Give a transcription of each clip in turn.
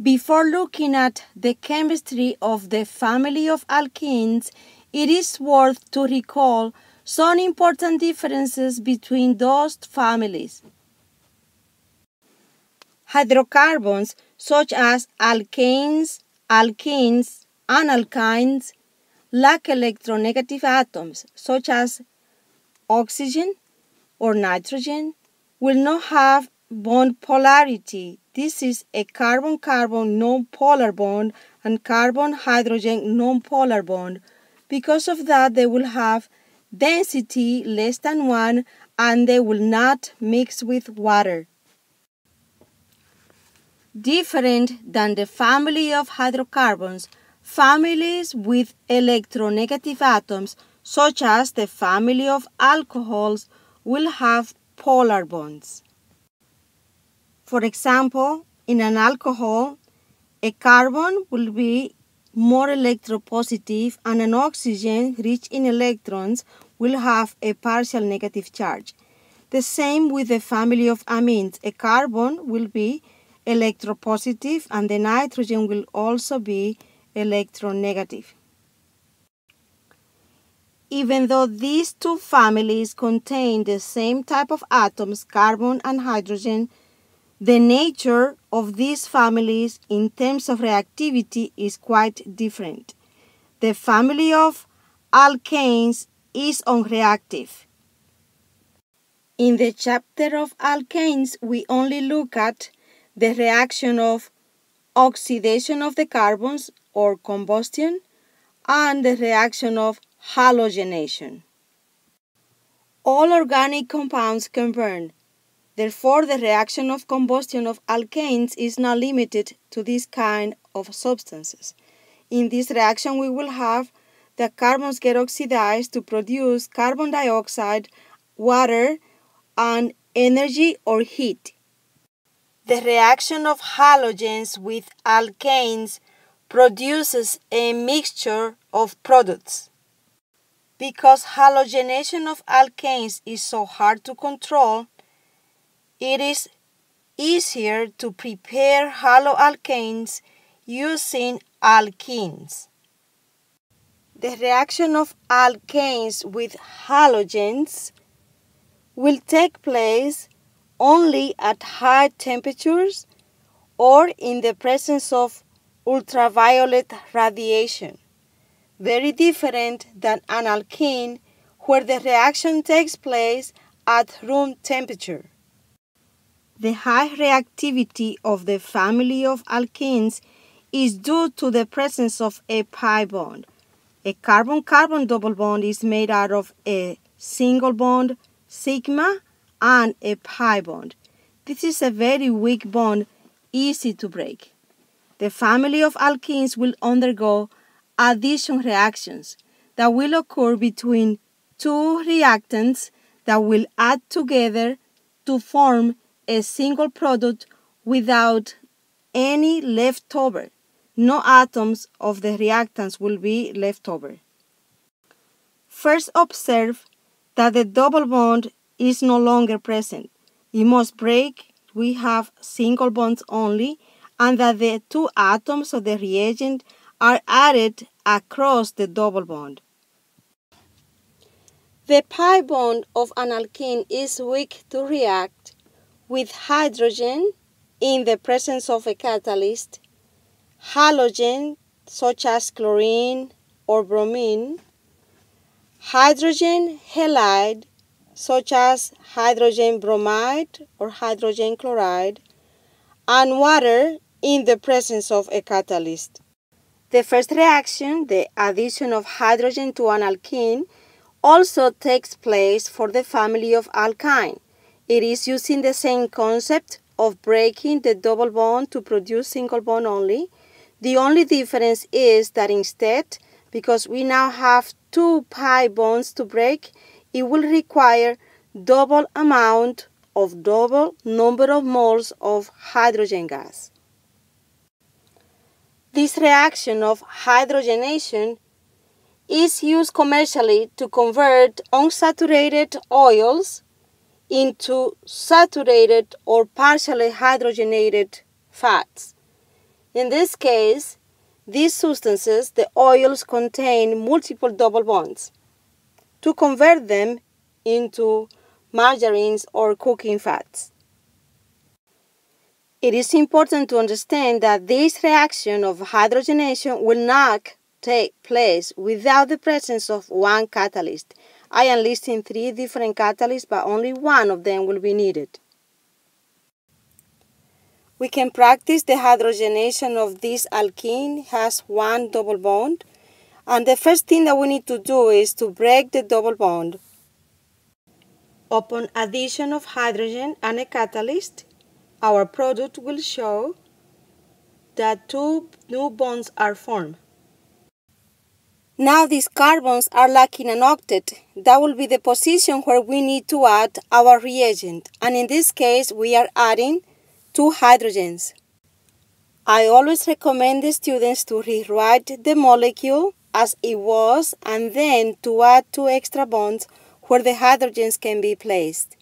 Before looking at the chemistry of the family of alkenes, it is worth to recall some important differences between those families. Hydrocarbons such as alkanes, alkenes, and alkynes lack electronegative atoms such as oxygen or nitrogen will not have bond polarity. This is a carbon-carbon non-polar bond and carbon-hydrogen non-polar bond. Because of that, they will have density less than 1 and they will not mix with water. Different than the family of hydrocarbons, families with electronegative atoms, such as the family of alcohols, will have polar bonds. For example, in an alcohol, a carbon will be more electropositive and an oxygen rich in electrons will have a partial negative charge. The same with the family of amines. A carbon will be electropositive and the nitrogen will also be electronegative. Even though these two families contain the same type of atoms, carbon and hydrogen, the nature of these families in terms of reactivity is quite different. The family of alkanes is unreactive. In the chapter of alkanes, we only look at the reaction of oxidation of the carbons or combustion and the reaction of halogenation. All organic compounds can burn. Therefore, the reaction of combustion of alkanes is not limited to this kind of substances. In this reaction, we will have the carbons get oxidized to produce carbon dioxide, water, and energy or heat. The reaction of halogens with alkanes produces a mixture of products. Because halogenation of alkanes is so hard to control, it is easier to prepare haloalkanes using alkenes. The reaction of alkanes with halogens will take place only at high temperatures or in the presence of ultraviolet radiation, very different than an alkene where the reaction takes place at room temperature. The high reactivity of the family of alkenes is due to the presence of a pi bond. A carbon-carbon double bond is made out of a single bond, sigma, and a pi bond. This is a very weak bond, easy to break. The family of alkenes will undergo addition reactions that will occur between two reactants that will add together to form a single product without any leftover. No atoms of the reactants will be left over. First, observe that the double bond is no longer present. It must break. We have single bonds only, and that the two atoms of the reagent are added across the double bond. The pi bond of an alkene is weak to react with hydrogen in the presence of a catalyst, halogen such as chlorine or bromine, hydrogen halide such as hydrogen bromide or hydrogen chloride, and water in the presence of a catalyst. The first reaction, the addition of hydrogen to an alkene, also takes place for the family of alkyne. It is using the same concept of breaking the double bond to produce single bond only. The only difference is that instead, because we now have two pi bonds to break, it will require double amount of double number of moles of hydrogen gas. This reaction of hydrogenation is used commercially to convert unsaturated oils into saturated or partially hydrogenated fats. In this case, these substances, the oils, contain multiple double bonds. To convert them into margarines or cooking fats. It is important to understand that this reaction of hydrogenation will not take place without the presence of one catalyst. I am listing 3 different catalysts, but only one of them will be needed. We can practice the hydrogenation of this alkene. Has 1 double bond. And the first thing that we need to do is to break the double bond. Upon addition of hydrogen and a catalyst, our product will show that 2 new bonds are formed. Now these carbons are lacking an octet. That will be the position where we need to add our reagent. And in this case, we are adding 2 hydrogens. I always recommend the students to rewrite the molecule as it was and then to add 2 extra bonds where the hydrogens can be placed.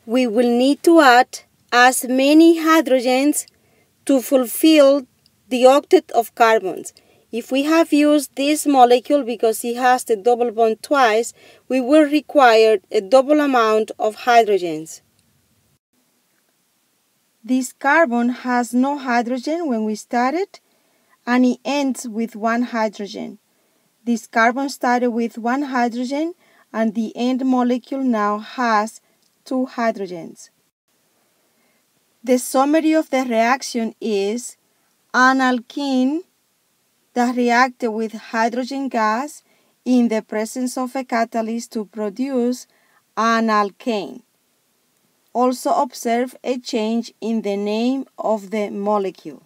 We will need to add as many hydrogens to fulfill the octet of carbons. If we have used this molecule because it has the double bond twice, we will require a double amount of hydrogens. This carbon has no hydrogen when we started, and it ends with 1 hydrogen. This carbon started with 1 hydrogen, and the end molecule now has 2 hydrogens. The summary of the reaction is an alkene that reacted with hydrogen gas in the presence of a catalyst to produce an alkane. Also observe a change in the name of the molecule.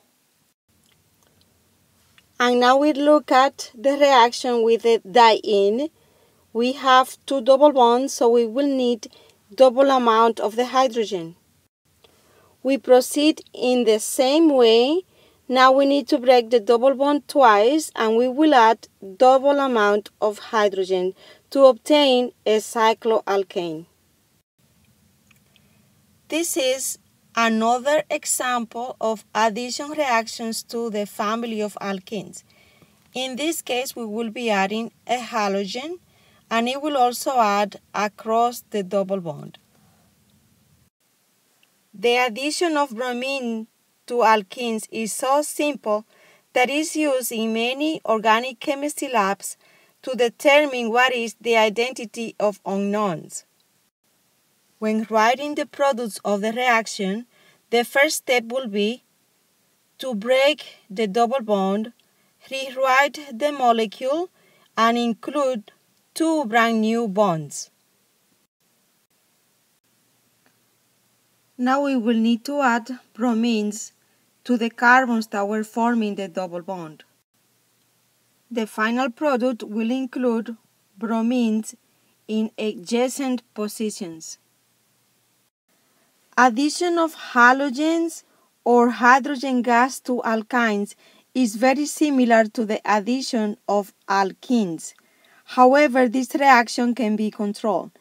And now we look at the reaction with the diene. We have 2 double bonds, so we will need double amount of the hydrogen. We proceed in the same way. Now we need to break the double bond twice, and we will add double amount of hydrogen to obtain a cycloalkane. This is another example of addition reactions to the family of alkenes. In this case, we will be adding a halogen, and it will also add across the double bond. The addition of bromine to alkenes is so simple that it is used in many organic chemistry labs to determine what is the identity of unknowns. When writing the products of the reaction, the first step will be to break the double bond, rewrite the molecule, and include 2 brand new bonds. Now we will need to add bromines to the carbons that were forming the double bond. The final product will include bromines in adjacent positions. Addition of halogens or hydrogen gas to alkynes is very similar to the addition of alkenes. However, this reaction can be controlled.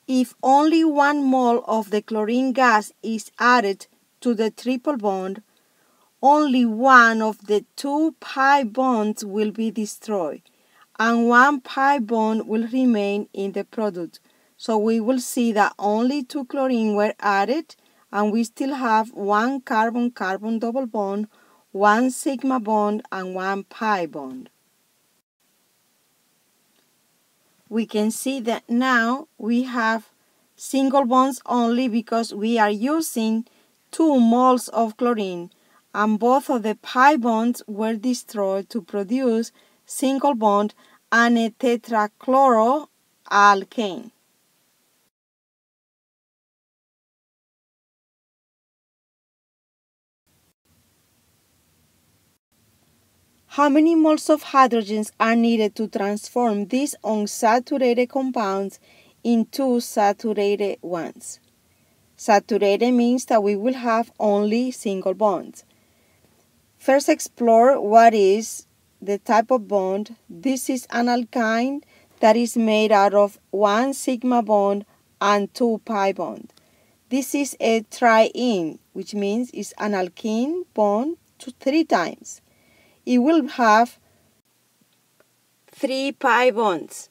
If only 1 mole of the chlorine gas is added to the triple bond, only one of the 2 pi bonds will be destroyed, and 1 pi bond will remain in the product. So we will see that only 2 chlorine were added, and we still have 1 carbon-carbon double bond, 1 sigma bond, and 1 pi bond. We can see that now we have single bonds only because we are using 2 moles of chlorine, and both of the pi bonds were destroyed to produce single bond and a tetrachloroalkane. How many moles of hydrogens are needed to transform these unsaturated compounds into saturated ones? Saturated means that we will have only single bonds. First, explore what is the type of bond. This is an alkyne that is made out of 1 sigma bond and 2 pi bond. This is a triene, which means it's an alkene bond to 3 times. It will have 3 pi bonds.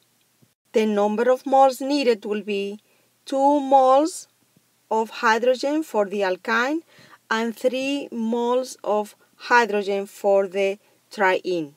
The number of moles needed will be 2 moles of hydrogen for the alkyne and 3 moles of hydrogen for the triene.